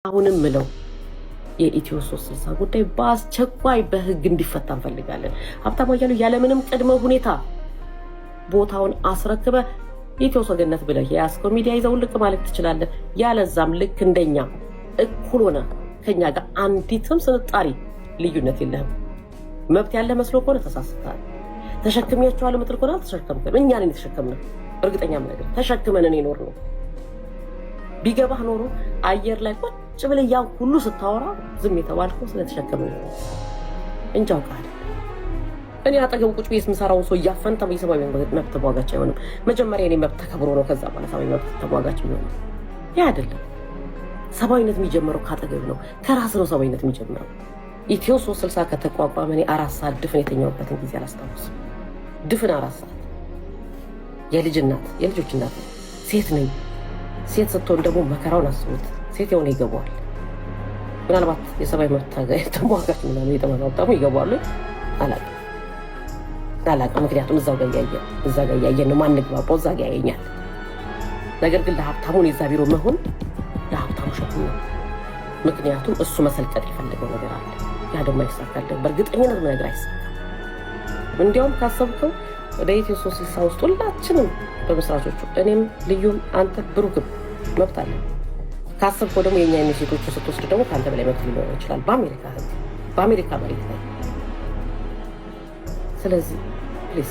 አሁንም ምለው የኢትዮ 360 ጉዳይ በአስቸኳይ በህግ እንዲፈታ እንፈልጋለን። ሀብታሙ አያሌው ያለምንም ቅድመ ሁኔታ ቦታውን አስረክበ ኢትዮ ሰገነት ብለህ የያዝከው ሚዲያ ይዘው ልቅ ማለት ትችላለህ። ያለዛም ልክ እንደኛ እኩል ሆነ ከኛ ጋር አንዲትም ስንጣሪ ልዩነት የለህም። መብት ያለ መስሎ ከሆነ ተሳስተሃል። ተሸክሚያቸዋለሁ ምትል ከሆነ አልተሸከምክም። እኛ ነን የተሸከምነው። እርግጠኛም ነገር ተሸክመን ይኖር ነው። ቢገባህ ኖሮ አየር ላይ ቁጭ ብለህ ያን ሁሉ ስታወራ ዝም የተባልከው ስለተሸከመኝ ነው እንጂ አውቃለሁ። እኔ አጠገቡ ቁጭ ብዬ የምሰራውን ሰው እያፈንታ በሰማዊ መብት ተሟጋች አይሆንም። መጀመሪያ እኔ መብት ተከብሮ ነው ከዛ በኋላ ሰማዊ መብት ተሟጋች የሚሆነው። ያ አይደለም። ሰብአዊነት የሚጀምረው ካጠገብ ነው፣ ከራስ ነው ሰብአዊነት የሚጀምረው። ኢትዮ 360 ከተቋቋመ እኔ 4 ሰዓት ድፍን የተኛውበትን ጊዜ አላስታውስም። ድፍን 4 ሰዓት የልጅ እናት የልጆች እናት ሴት ነኝ። ሴት ስትሆን ደግሞ መከራውን አስቡት። ሴት የሆነ ይገባዋል። ምናልባት የሰብአዊ መብት ተሟጋች ምናምን የተመጣጣሙ ይገባዋል። አላውቅም። ምክንያቱም እዛ ጋር እያየን ነው ማንግባባው፣ እዛ ጋር ያየኛል። ነገር ግን ለሀብታሙን የዛ ቢሮ መሆን ለሀብታሙ ሸክም ነው። ምክንያቱም እሱ መሰልቀጥ የፈለገው ነገር አለ። ያ ደግሞ አይሳካልም። በእርግጠኝነት ነገር አይሳካም። እንዲያውም ካሰብከው ወደ ኢትዮ 360 ውስጥ ሁላችንም በመስራቾቹ እኔም ልዩም አንተ ብሩክም መብት አለ። ካሰብከው ደግሞ የኛ ሴቶቹ ስትወስድ ደግሞ ከአንተ በላይ መብት ሊኖረው ይችላል በአሜሪካ ህግ፣ በአሜሪካ መሬት ላይ። ስለዚህ ፕሊዝ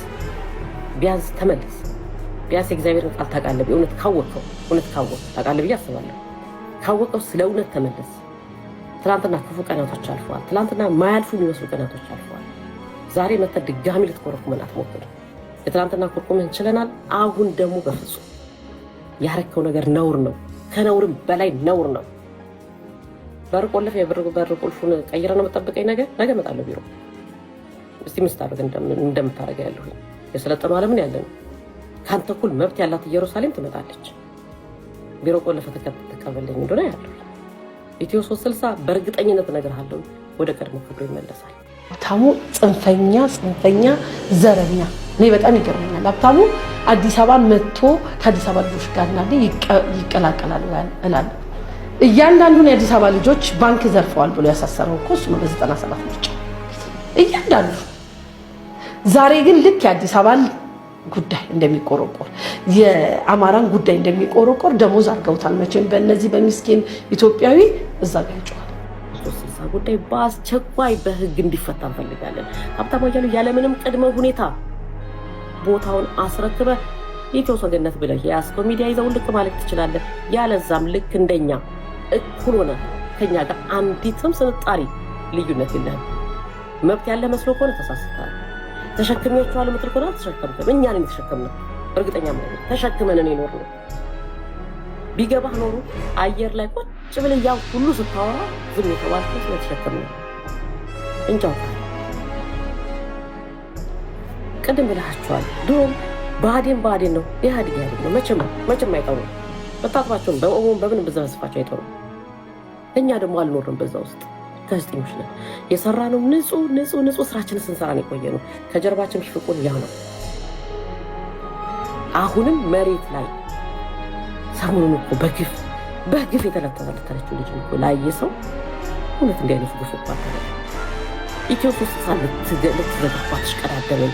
ቢያንስ ተመለስ። ቢያንስ የእግዚአብሔርን ቃል ታውቃለህ። እውነት ካወቅከው ታውቃለህ ብዬ አስባለሁ። ካወቀው ስለ እውነት ተመለስ። ትናንትና ክፉ ቀናቶች አልፈዋል። ትናንትና ማያልፉ የሚመስሉ ቀናቶች አልፈዋል። ዛሬ መተህ ድጋሚ ልትኮረኩመን አትሞክር። የትናንትና ኮርኩመን ችለናል። አሁን ደግሞ በፍጹም ያረከው ነገር ነውር ነው። ከነውርም በላይ ነውር ነው። በር ቆልፍ የበር ቁልፉን ቀይረ ነው መጠበቀኝ። ነገ እመጣለሁ ቢሮ። እስቲ ምስታረግ እንደምታረገ ያለሁ የሰለጠኑ ዓለምን ያለ ነው። ካንተ እኩል መብት ያላት ኢየሩሳሌም ትመጣለች። ቢሮ ቆልፈ ተቀበለኝ እንደሆነ ያለው ኢትዮ 360 በእርግጠኝነት እነግርሃለሁ ወደ ቀድሞ ክብሩ ይመለሳል። ሀብታሙ ጽንፈኛ ዘረኛ እኔ በጣም ይገርመኛል። ሀብታሙ አዲስ አበባ መጥቶ ከአዲስ አበባ ልጆች ጋር እንዳለ ይቀላቀላል እላለሁ። እያንዳንዱን የአዲስ አበባ ልጆች ባንክ ዘርፈዋል ብሎ ያሳሰረው እኮ እሱ ነው በ97 ምርጫ እያንዳንዱ። ዛሬ ግን ልክ የአዲስ አበባን ጉዳይ እንደሚቆረቆር የአማራን ጉዳይ እንደሚቆረቆር ደሞዝ አድርገውታል። መቼም በእነዚህ በሚስኪን ኢትዮጵያዊ እዛ ጋር ይጮሃል። ጉዳይ በአስቸኳይ በህግ እንዲፈታ እንፈልጋለን። ሀብታሙ አያሌው ያለምንም ቅድመ ሁኔታ ቦታውን አስረክበ ኢትዮ ሰገነት ብለህ የያዝከው ሚዲያ ይዘው ልቅ ማለት ትችላለህ። ያለዛም ልክ እንደኛ እኩል ሆነ ከኛ ጋር አንዲትም ስንጣሪ ልዩነት የለህም። መብት ያለ መስሎ ከሆነ ተሳስተሃል። ተሸክሚያቸዋለሁ ምትል ከሆነ አልተሸከምክም። እኛ ነን የተሸከምነው። እርግጠኛም ነገር ተሸክመን ይኖር ነው። ቢገባህ ኖሮ አየር ላይ ቁጭ ብለህ ያን ሁሉ ስታወራ ዝም የተባልከው ስለተሸከምነው እንጂ አውቃለሁ። ቅድም ብለሃቸዋል። ድሮም ብአዴን ነው ኢህአዴግ ነው። መቼም አይጠሩ። በታጥባቸውን በኦሞን በምን ብዘበስፋቸው አይጠሩ። እኛ ደግሞ አልኖርም በዛ ውስጥ ጋዜጠኞች ነን። የሰራነው ንጹህ ስራችንን ስንሰራ ነው የቆየነው። ከጀርባችን ፊፍቁን ያ ነው። አሁንም መሬት ላይ ሰሞኑን እኮ በግፍ የተለተለተለችው ልጅ እኮ ላየ ሰው እውነት እንዲህ አይነት ግፍ እኮ አታደርግ። ኢትዮ 360 ልትዘግባት ትሽቀዳደምን።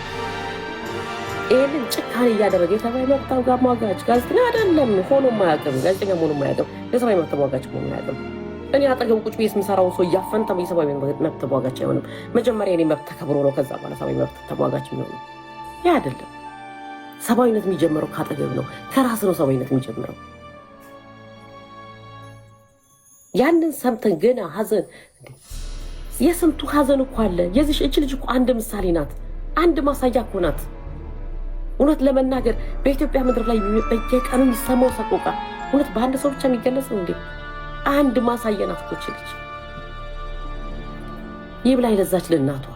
ይህንን ጭካኔ እያደረገ የሰብአዊ መብት ተሟጋች ጋዜጠኛ አይደለም ሆኖ ማያውቅም። ጋዜጠኛ ሆኖ ማያውቅም። የሰብአዊ መብት ተሟጋች ሆኖ ማያውቅም። እኔ አጠገቡ ቁጭ ብዬ የምሰራውን ሰው እያፈንታ በሰብአዊ መብት ተሟጋች አይሆንም። መጀመሪያ እኔ መብት ተከብሮ ነው ከዛ በኋላ ሰብአዊ መብት ተሟጋች የሚሆነው። ያ አይደለም። ሰብአዊነት የሚጀምረው ካጠገብ ነው፣ ከራስ ነው ሰብአዊነት የሚጀምረው። ያንን ሰምተን ገና ሀዘን የስንቱ ሀዘን እኮ አለ። የዚህ እቺ ልጅ እኮ አንድ ምሳሌ ናት፣ አንድ ማሳያ እኮ ናት። እውነት ለመናገር በኢትዮጵያ ምድር ላይ በየቀኑ የሚሰማው ሰቆቃ እውነት በአንድ ሰው ብቻ የሚገለጽ ነው እንዴ? አንድ ማሳያ ናት እኮ እቺ ልጅ። ይብላኝ ለዛች ለእናቷ፣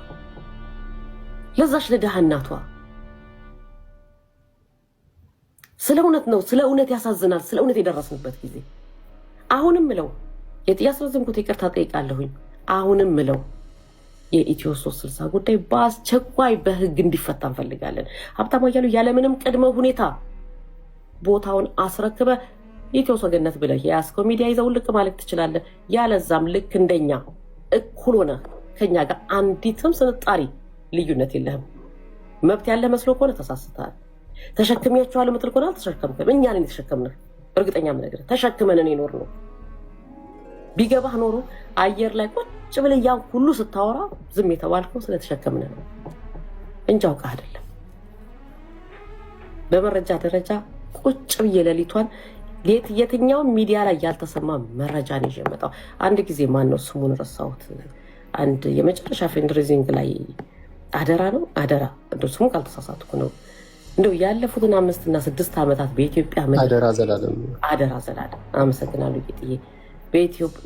ለዛች ለድሃ እናቷ። ስለ እውነት ነው፣ ስለ እውነት ያሳዝናል። ስለ እውነት የደረስንበት ጊዜ አሁንም ምለው ያስረዘምኩት ይቅርታ ጠይቃለሁኝ። አሁንም ምለው የኢትዮ 360 ጉዳይ በአስቸኳይ በህግ እንዲፈታ እንፈልጋለን። ሀብታሙ አያሌው ያለምንም ቅድመ ሁኔታ ቦታውን አስረክበ ኢትዮ ሰገነት ብለህ የያዝከው ሚዲያ ይዘው ልቅ ማለት ትችላለህ። ያለዛም ልክ እንደኛ እኩል ሆነ ከኛ ጋር አንዲትም ስንጣሪ ልዩነት የለህም። መብት ያለ መስሎ ከሆነ ተሳስተሃል። ተሸክሚያቸዋለሁ ምትል ከሆነ አልተሸከምክም። እኛ ነን የተሸከምንህ። እርግጠኛ ምነግርህ ተሸክመንን የኖር ነው። ቢገባህ ኖሮ አየር ላይ ቁጭ ብለህ ያን ሁሉ ስታወራ ዝም የተባልከው ስለተሸከምን ነው እንጂ አውቀህ አይደለም። በመረጃ ደረጃ ቁጭ ብዬ ሌሊቷን የትኛው ሚዲያ ላይ ያልተሰማ መረጃ ነው የመጣው። አንድ ጊዜ ማን ነው ስሙን ረሳሁት። አንድ የመጨረሻ ፈንድሬዚንግ ላይ አደራ እንደው ስሙ ካልተሳሳትኩ ነው እንደው ያለፉትን 5 እና 6 ዓመታት በኢትዮጵያ ምድር አደራ ዘላለም አመሰግናለሁ ጌጥዬ።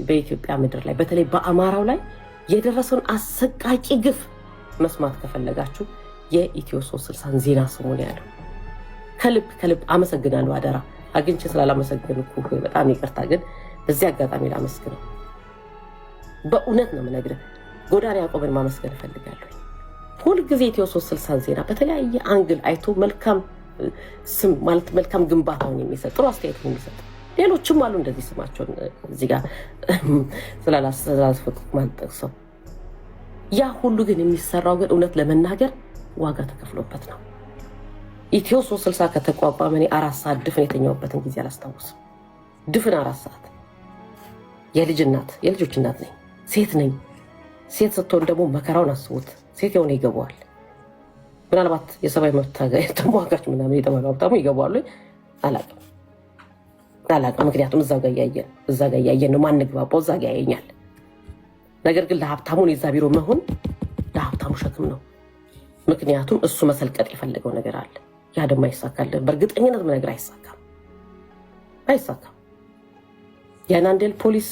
በኢትዮጵያ ምድር ላይ በተለይ በአማራው ላይ የደረሰውን አሰቃቂ ግፍ መስማት ከፈለጋችሁ የኢትዮ 360 ዜና ስሙን ያለው ከልብ አመሰግናለሁ። አደራ አግኝቼ ስላላመሰግንኩ በጣም ይቅርታ፣ ግን በዚህ አጋጣሚ ላመስግነው። በእውነት ነው የምነግርህ። ጎዳና ያዕቆብን ማመስገን እፈልጋለሁ። ሁልጊዜ ኢትዮ 360 ዜና በተለያየ አንግል አይቶ መልካም ስም ማለት መልካም ግንባታውን የሚሰጥ ጥሩ አስተያየት የሚሰጥ ሌሎችም አሉ እንደዚህ ስማቸውን እዚህ ጋር ስላላስፈቅኩ ማልጠቅሰው። ያ ሁሉ ግን የሚሰራው ግን እውነት ለመናገር ዋጋ ተከፍሎበት ነው። ኢትዮ 360 ከተቋቋመ እኔ 4 ሰዓት ድፍን የተኛውበትን ጊዜ አላስታውስም። ድፍን 4 ሰዓት የልጆች እናት ነኝ፣ ሴት ነኝ። ሴት ስትሆን ደግሞ መከራውን አስቡት። ሴት የሆነ ይገባዋል። ምናልባት የሰብአዊ መብት ተሟጋች ምናምን የተባሉ ሀብታሙ ይገባዋሉ። አላውቅም። ምክንያቱም እዛ ጋር እያየን ነው ማንግባባው፣ እዛ ጋር ያየኛል። ነገር ግን ለሀብታሙን የዛ ቢሮ መሆን ለሀብታሙ ሸክም ነው። ምክንያቱም እሱ መሰልቀጥ የፈለገው ነገር አለ። ያ ደግሞ አይሳካልን። በእርግጠኝነት ነገር አይሳካም። የናንዴል ፖሊስ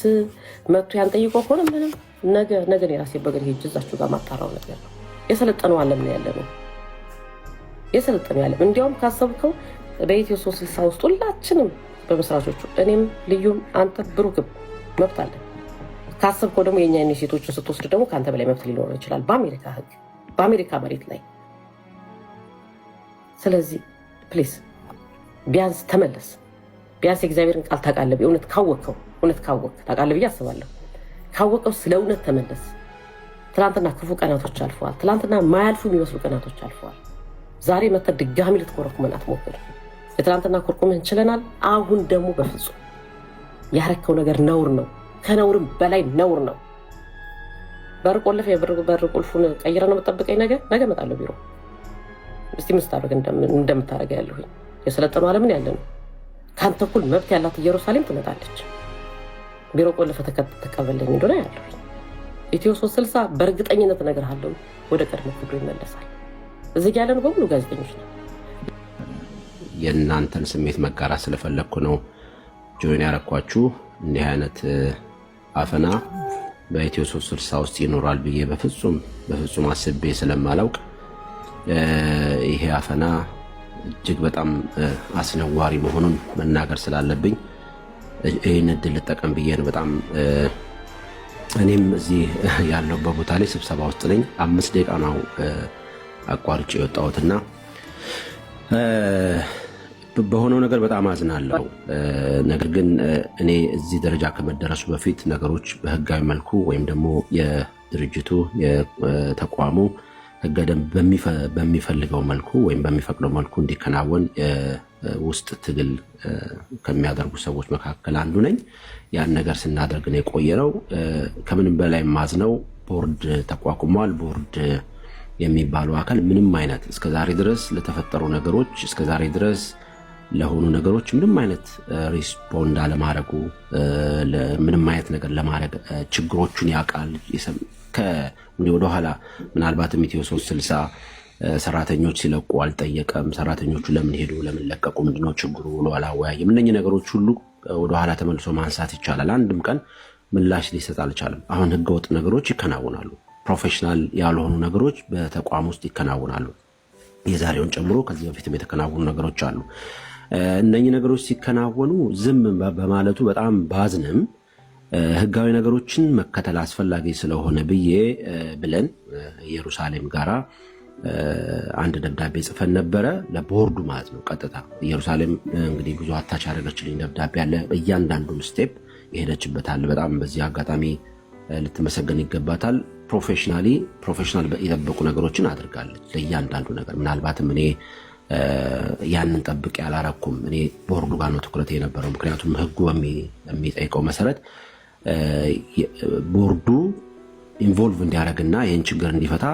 መጥቶ ያንጠይቆ ከሆነ ምንም ነገ የራሴ በግር ሄጅ እዛችሁ ጋር ማጣራው ነገር ነው። የሰለጠነው ዓለም ነው ያለነው። የሰለጠነው ዓለም እንዲያውም ካሰብከው በኢትዮ 360 ውስጥ ሁላችንም በመስራቾቹ እኔም ልዩም አንተ ብሩክም መብት አለ። ካሰብከው ደግሞ የኛ ሴቶችን ስትወስድ ደግሞ ከአንተ በላይ መብት ሊኖረው ይችላል በአሜሪካ ሕግ በአሜሪካ መሬት ላይ። ስለዚህ ፕሊስ ቢያንስ ተመለስ። ቢያንስ የእግዚአብሔርን ቃል ታውቃለህ። እውነት ካወቅ ታውቃለህ ብዬ አስባለሁ። ካወቀው ስለ እውነት ተመለስ። ትናንትና ክፉ ቀናቶች አልፈዋል። ትናንትና ማያልፉ የሚመስሉ ቀናቶች አልፈዋል። ዛሬ መተህ ድጋሚ ልትኮረኩመን አትሞክር። የትናንትና ኮርኩመን ችለናል። አሁን ደግሞ በፍጹም ያረከው ነገር ነውር ነው። ከነውርም በላይ ነውር ነው። በር ቆልፍ የበር ቁልፉን ቀይረ ነው የምጠብቀኝ። ነገ እመጣለሁ ቢሮ። እስቲ ምስታደርግ እንደምታደርገ ያለሁኝ የሰለጠኑ ዓለምን ያለ ነው። ከአንተ እኩል መብት ያላት ኢየሩሳሌም ትመጣለች። ቢሮ ቆልፈ ተቀበለኝ እንደሆነ ያለሁኝ ኢትዮ 360 በእርግጠኝነት እነግርሃለሁ ወደ ቀድሞ ክብሩ ይመለሳል። እዚህ ያለነው በሙሉ ጋዜጠኞች ነው። የእናንተን ስሜት መጋራት ስለፈለግኩ ነው ጆይን ያረኳችሁ። እንዲህ አይነት አፈና በኢትዮ 360 ውስጥ ይኖራል ብዬ በፍጹም አስቤ ስለማላውቅ ይሄ አፈና እጅግ በጣም አስነዋሪ መሆኑን መናገር ስላለብኝ ይህን እድል ልጠቀም ብዬ ነው። በጣም እኔም እዚህ ያለሁበት ቦታ ላይ ስብሰባ ውስጥ ነኝ። 5 ደቂቃ ነው አቋርጬ የወጣሁትና በሆነው ነገር በጣም አዝናለሁ። ነገር ግን እኔ እዚህ ደረጃ ከመደረሱ በፊት ነገሮች በህጋዊ መልኩ ወይም ደግሞ የድርጅቱ የተቋሙ ህገ ደንብ በሚፈልገው መልኩ ወይም በሚፈቅደው መልኩ እንዲከናወን ውስጥ ትግል ከሚያደርጉ ሰዎች መካከል አንዱ ነኝ። ያን ነገር ስናደርግ ነው የቆየነው። ከምንም በላይ ማዝነው ቦርድ ተቋቁሟል። ቦርድ የሚባለው አካል ምንም አይነት እስከዛሬ ድረስ ለተፈጠሩ ነገሮች እስከዛሬ ድረስ ለሆኑ ነገሮች ምንም አይነት ሪስፖንድ አለማድረጉ ምንም አይነት ነገር ለማድረግ ችግሮቹን ያውቃል። ወደኋላ ምናልባትም ኢትዮ 360 ሰራተኞች ሲለቁ አልጠየቀም። ሰራተኞቹ ለምን ሄዱ፣ ለምን ለቀቁ፣ ምንድነው ችግሩ ብሎ አላወያየም። እነኚህ ነገሮች ሁሉ ወደኋላ ተመልሶ ማንሳት ይቻላል። አንድም ቀን ምላሽ ሊሰጥ አልቻለም። አሁን ህገወጥ ነገሮች ይከናወናሉ። ፕሮፌሽናል ያልሆኑ ነገሮች በተቋም ውስጥ ይከናወናሉ። የዛሬውን ጨምሮ ከዚህ በፊትም የተከናወኑ ነገሮች አሉ። እነኚህ ነገሮች ሲከናወኑ ዝም በማለቱ በጣም ባዝንም ህጋዊ ነገሮችን መከተል አስፈላጊ ስለሆነ ብለን ኢየሩሳሌም ጋራ አንድ ደብዳቤ ጽፈን ነበረ ለቦርዱ ማለት ነው። ቀጥታ ኢየሩሳሌም እንግዲህ ብዙ አታች ያደረገችልኝ ደብዳቤ አለ። እያንዳንዱን ስቴፕ የሄደችበት አለ። በጣም በዚህ አጋጣሚ ልትመሰገን ይገባታል። ፕሮፌሽናል የጠበቁ ነገሮችን አድርጋለች ለእያንዳንዱ ነገር። ምናልባትም እኔ ያንን ጠብቅ ያላረኩም እኔ ቦርዱ ጋር ነው ትኩረት የነበረው። ምክንያቱም ህጉ በሚጠይቀው መሰረት ቦርዱ ኢንቮልቭ እንዲያደርግና ይህን ችግር እንዲፈታ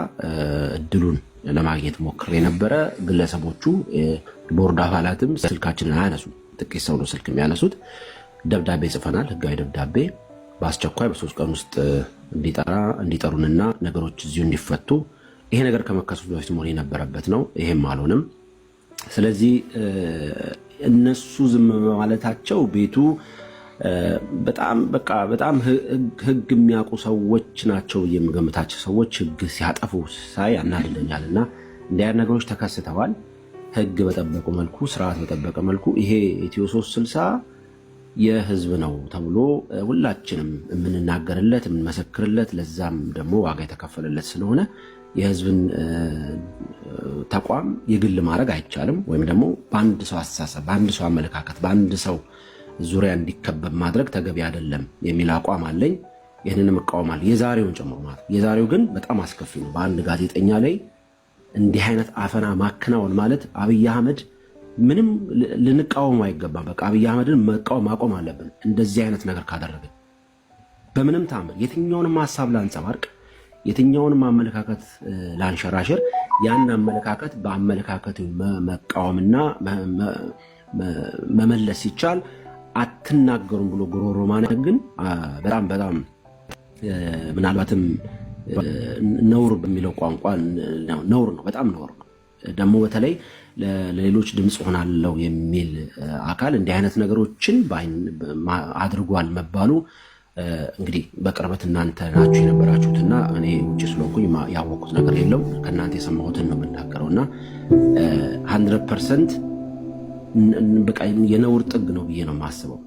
እድሉን ለማግኘት ሞክሬ ነበረ። ግለሰቦቹ ቦርድ አባላትም ስልካችንን አያነሱም። ጥቂት ሰው ነው ስልክ የሚያነሱት። ደብዳቤ ጽፈናል፣ ህጋዊ ደብዳቤ በአስቸኳይ በ3 ቀን ውስጥ እንዲጠሩንና ነገሮች እዚሁ እንዲፈቱ። ይሄ ነገር ከመከሰቱ በፊት መሆን የነበረበት ነው። ይሄም አልሆነም። ስለዚህ እነሱ ዝም ማለታቸው ቤቱ በጣም ህግ የሚያውቁ ሰዎች ናቸው የምገምታቸው ሰዎች ህግ ሲያጠፉ ሳይ ያናድደኛል። እና እንዲህ አይነት ነገሮች ተከስተዋል። ህግ በጠበቀ መልኩ ስርዓት በጠበቀ መልኩ ይሄ ኢትዮ 360 የህዝብ ነው ተብሎ ሁላችንም የምንናገርለት የምንመሰክርለት ለዛም ደግሞ ዋጋ የተከፈለለት ስለሆነ የህዝብን ተቋም የግል ማድረግ አይቻልም። ወይም ደግሞ በአንድ ሰው አስተሳሰብ፣ በአንድ ሰው አመለካከት፣ በአንድ ሰው ዙሪያ እንዲከበብ ማድረግ ተገቢ አይደለም የሚል አቋም አለኝ። ይህንንም እቃወማለሁ፣ የዛሬውን ጨምሮ ማለት። የዛሬው ግን በጣም አስከፊ ነው። በአንድ ጋዜጠኛ ላይ እንዲህ አይነት አፈና ማከናወን ማለት አብይ አህመድ ምንም ልንቃወም አይገባም። በቃ አብይ አህመድን መቃወም ማቆም አለብን። እንደዚህ አይነት ነገር ካደረግን በምንም ታምር የትኛውንም ሀሳብ ላንጸባርቅ፣ የትኛውንም አመለካከት ላንሸራሽር፣ ያን አመለካከት በአመለካከቱ መቃወምና መመለስ ሲቻል አትናገሩም ብሎ ጉሮሮ ማነቅ ግን በጣም ምናልባትም ነውር በሚለው ቋንቋ ነውር ነው። በጣም ነውር ነው። ደግሞ በተለይ ለሌሎች ድምፅ ሆናለው የሚል አካል እንዲህ አይነት ነገሮችን አድርጓል መባሉ እንግዲህ በቅርበት እናንተ ናችሁ የነበራችሁትና እኔ ውጭ ስለሆንኩኝ ያወቅኩት ነገር የለም። ከእናንተ የሰማሁትን ነው የምናገረው እና 100% በቃ የነውር ጥግ ነው ብዬ ነው የማስበው።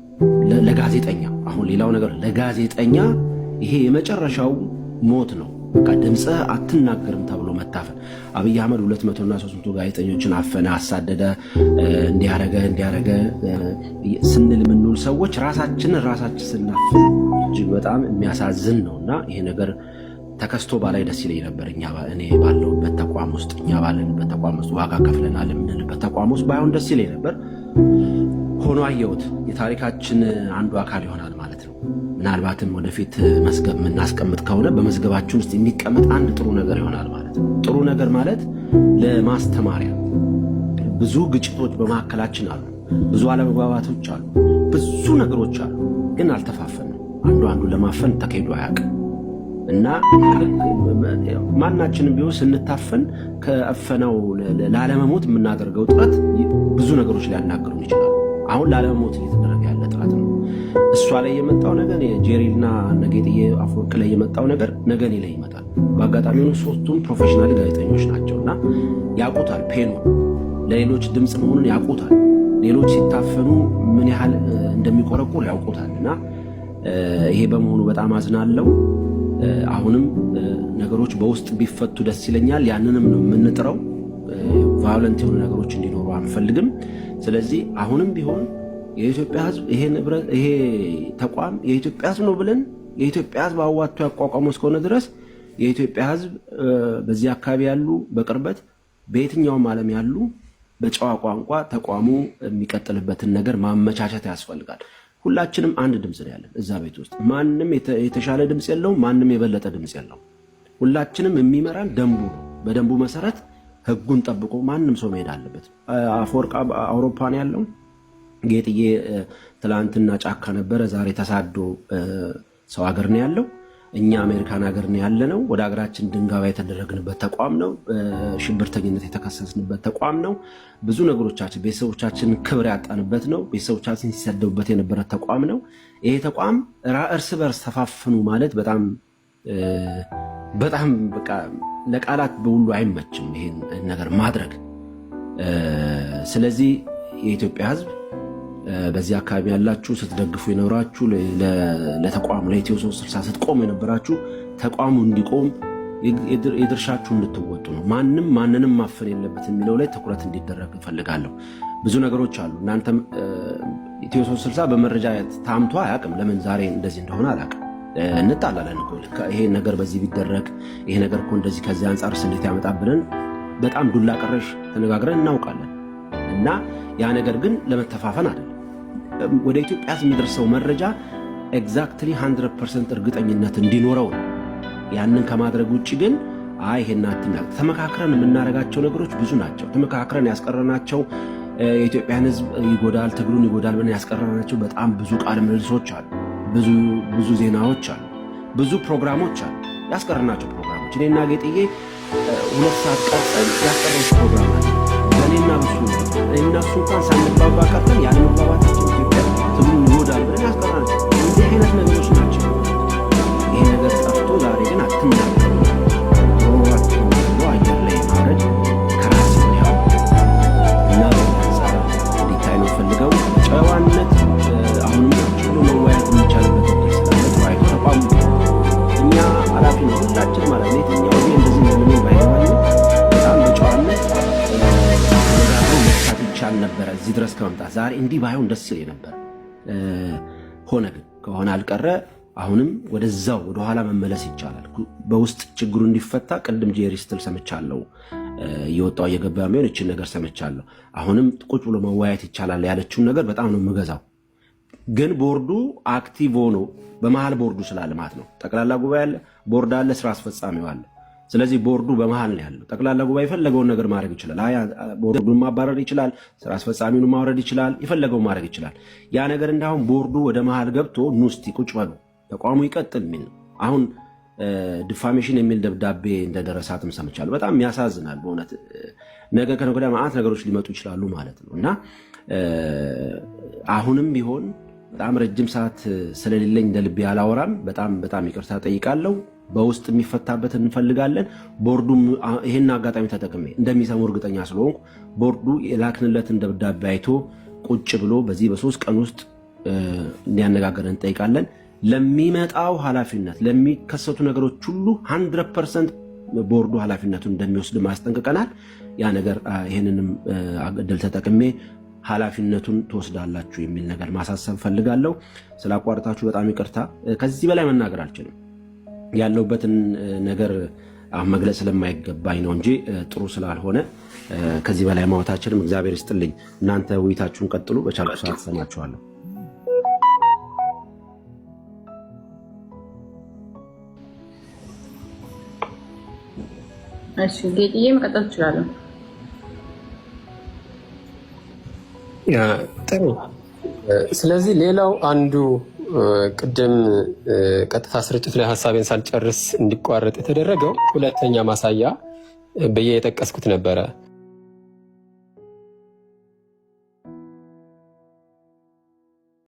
ለጋዜጠኛ አሁን ሌላው ነገር ለጋዜጠኛ ይሄ የመጨረሻው ሞት ነው። በቃ ድምፅህ አትናገርም ተብሎ መታፈን። አብይ አህመድ 200 እና 300 ጋዜጠኞችን አፈነ፣ አሳደደ፣ እንዲያረገ ስንል የምንውል ሰዎች ራሳችን ስናፍን እጅግ በጣም የሚያሳዝን ነውና ይሄ ነገር ተከስቶ ባላይ ደስ ይለኝ ነበር። እኔ ባለሁበት ተቋም ውስጥ እኛ ባለንበት ተቋም ውስጥ ዋጋ ከፍለናል የምንልበት ተቋም ውስጥ ባይሆን ደስ ይለኝ ነበር። ሆኖ አየሁት። የታሪካችን አንዱ አካል ይሆናል ማለት ነው። ምናልባትም ወደፊት መዝገብ የምናስቀምጥ ከሆነ በመዝገባችን ውስጥ የሚቀመጥ አንድ ጥሩ ነገር ይሆናል ማለት ነው። ጥሩ ነገር ማለት ለማስተማሪያ። ብዙ ግጭቶች በመካከላችን አሉ፣ ብዙ አለመግባባቶች አሉ፣ ብዙ ነገሮች አሉ። ግን አልተፋፈንም። አንዱ ለማፈን ተካሂዶ አያውቅም። እና ማናችንም ቢሆን ስንታፈን ከአፈናው ላለመሞት የምናደርገው ጥረት ብዙ ነገሮች ሊያናግሩን ይችላሉ። አሁን ላለመሞት እየተደረገ ያለ ጥረት ነው። እሷ ላይ የመጣው ነገር ጄሪልና ነጌጥዬ አፈወርቅ ላይ የመጣው ነገር ነገ እኔ ላይ ይመጣል። በአጋጣሚ ሆኖ ሶስቱም ፕሮፌሽናል ጋዜጠኞች ናቸውና ያውቁታል። ፔኑ ለሌሎች ድምፅ መሆኑን ያውቁታል። ሌሎች ሲታፈኑ ምን ያህል እንደሚቆረቁር ያውቁታል። እና ይሄ በመሆኑ በጣም አዝናለሁ። አሁንም ነገሮች በውስጥ ቢፈቱ ደስ ይለኛል። ያንንም ነው የምንጥረው። ቫዮለንት የሆኑ ነገሮች እንዲኖሩ አንፈልግም። ስለዚህ አሁንም ቢሆን የኢትዮጵያ ሕዝብ ይሄ ተቋም የኢትዮጵያ ሕዝብ ነው ብለን የኢትዮጵያ ሕዝብ አዋጥቶ ያቋቋመው እስከሆነ ድረስ የኢትዮጵያ ሕዝብ በዚህ አካባቢ ያሉ በቅርበት በየትኛውም ዓለም ያሉ በጨዋ ቋንቋ ተቋሙ የሚቀጥልበትን ነገር ማመቻቸት ያስፈልጋል። ሁላችንም አንድ ድምፅ ነው ያለን እዛ ቤት ውስጥ። ማንም የተሻለ ድምፅ የለውም፣ ማንም የበለጠ ድምፅ የለውም። ሁላችንም የሚመራን ደንቡ ነው። በደንቡ መሰረት ህጉን ጠብቆ ማንም ሰው መሄድ አለበት። አፈወርቅ አውሮፓን ያለው ጌጥዬ ትላንትና ጫካ ነበረ፣ ዛሬ ተሳዶ ሰው ሀገር ነው ያለው። እኛ አሜሪካን ሀገር ነው ያለነው። ወደ ሀገራችን ድንጋባ የተደረግንበት ተቋም ነው። ሽብርተኝነት የተከሰስንበት ተቋም ነው። ብዙ ነገሮቻችን ቤተሰቦቻችን ክብር ያጣንበት ነው። ቤተሰቦቻችን ሲሰደቡበት የነበረ ተቋም ነው። ይሄ ተቋም እርስ በርስ ተፋፍኑ ማለት በጣም በቃ ለቃላት በሁሉ አይመችም ይሄን ነገር ማድረግ። ስለዚህ የኢትዮጵያ ህዝብ በዚህ አካባቢ ያላችሁ ስትደግፉ የነበራችሁ ለተቋሙ ለኢትዮ 360 ስትቆሙ የነበራችሁ ተቋሙ እንዲቆም የድርሻችሁ እንድትወጡ ነው። ማንም ማንንም ማፈን የለበትም የሚለው ላይ ትኩረት እንዲደረግ እፈልጋለሁ። ብዙ ነገሮች አሉ። እናንተም ኢትዮ 360 በመረጃ ታምቶ አያውቅም። ለምን ዛሬ እንደዚህ እንደሆነ አላውቅም። እንጣላለን እኮ ይሄ ነገር በዚህ ቢደረግ ይሄ ነገር እኮ እንደዚህ ከዚህ አንጻር እንዴት ያመጣብንን በጣም ዱላ ቀረሽ ተነጋግረን እናውቃለን። እና ያ ነገር ግን ለመተፋፈን አይደለም። ወደ ኢትዮጵያ የሚደርሰው መረጃ ኤግዛክትሊ 100% እርግጠኝነት እንዲኖረው ነው። ያንን ከማድረግ ውጭ ግን ይሄን አትናቅ። ተመካክረን የምናደርጋቸው ነገሮች ብዙ ናቸው። ተመካክረን ያስቀረናቸው የኢትዮጵያን ሕዝብ ይጎዳል፣ ትግሉን ይጎዳል ብለን ያስቀረናቸው በጣም ብዙ ቃለ ምልልሶች አሉ። ብዙ ዜናዎች አሉ። ብዙ ፕሮግራሞች አሉ። ያስቀረናቸው ፕሮግራሞች እኔና ጌጥዬ 2 ሰዓት ቀርጸን ያስቀረው ፕሮግራም አለ። እኔና እሱ እንኳን ሳንግባባ ቀርተን ያለ መግባባታችን ኢትዮጵያ ትግሉን ይጎዳል ብለን ያስቀረናቸው እንዲህ አይነት ነገሮች ናቸው። ይሄ ነገር ጠፍቶ ዛሬ ግን አትናገሩ አየር ላይ ማውረድ ከራስ ያው እና በዛ ሊታይ ነው ፈልገው ጨዋነት አሁንም ሁሉ መወያየት የሚቻልበት ስላለ ተቋሙ እኛ ኃላፊ ነው ሁላችን ማለት ነው። የትኛው እንደዚህ ምንም ባይገባኝ በጣም በጨዋነት መፍታት ይቻል ነበረ እዚህ ድረስ ከመምጣት። ዛሬ እንዲህ ባይሆን ደስ ይለኝ ነበር። ሆነ ግን ከሆነ አልቀረ አሁንም ወደዛው ወደኋላ መመለስ ይቻላል። በውስጥ ችግሩ እንዲፈታ ቅድም ጄሪ ስትል ሰምቻለሁ። እየወጣው እየገባ የሚሆን እችን ነገር ሰምቻለሁ። አሁንም ቁጭ ብሎ መወያየት ይቻላል ያለችውን ነገር በጣም ነው የምገዛው። ግን ቦርዱ አክቲቭ ሆኖ በመሃል ቦርዱ ስላለ ማለት ነው። ጠቅላላ ጉባኤ አለ፣ ቦርድ አለ፣ ስራ አስፈጻሚው አለ። ስለዚህ ቦርዱ በመሃል ነው ያለው። ጠቅላላ ጉባኤ የፈለገውን ነገር ማድረግ ይችላል። ቦርዱን ማባረር ይችላል፣ ስራ አስፈጻሚውን ማውረድ ይችላል፣ የፈለገውን ማድረግ ይችላል። ያ ነገር እንዳሁን ቦርዱ ወደ መሃል ገብቶ ኑስቲ ቁጭ በሉ ተቋሙ ይቀጥል የሚል ነው። አሁን ዲፋሜሽን የሚል ደብዳቤ እንደደረሳትም ሰምቻለሁ። በጣም ያሳዝናል በእውነት። ነገ ከነገ ወዲያ መዓት ነገሮች ሊመጡ ይችላሉ ማለት ነው እና አሁንም ቢሆን በጣም ረጅም ሰዓት ስለሌለኝ እንደ ልቤ አላወራም። በጣም ይቅርታ ጠይቃለሁ። በውስጥ የሚፈታበት እንፈልጋለን። ቦርዱ ይሄን አጋጣሚ ተጠቅሜ እንደሚሰሙ እርግጠኛ ስለሆንኩ ቦርዱ የላክንለትን ደብዳቤ አይቶ ቁጭ ብሎ በዚህ በ3 ቀን ውስጥ እንዲያነጋገረን እንጠይቃለን። ለሚመጣው ኃላፊነት ለሚከሰቱ ነገሮች ሁሉ 100% ቦርዱ ኃላፊነቱን እንደሚወስድ ማስጠንቀቀናል። ያ ነገር ይሄንንም እድል ተጠቅሜ ኃላፊነቱን ትወስዳላችሁ የሚል ነገር ማሳሰብ ፈልጋለሁ። ስላቋርጣችሁ በጣም ይቅርታ። ከዚህ በላይ መናገር አልችልም። ያለውበትን ነገር መግለጽ ስለማይገባኝ ነው እንጂ ጥሩ ስላልሆነ ከዚህ በላይ ማውታችንም። እግዚአብሔር ይስጥልኝ። እናንተ ውይይታችሁን ቀጥሉ። በቻልኩ ሰዓት ሰማችኋለሁ። እሺ ጌጥዬ መቀጠል ትችላለህ። ጥሩ። ስለዚህ ሌላው አንዱ ቅድም ቀጥታ ስርጭት ላይ ሀሳቤን ሳልጨርስ እንዲቋረጥ የተደረገው ሁለተኛ ማሳያ ብዬ የጠቀስኩት ነበረ።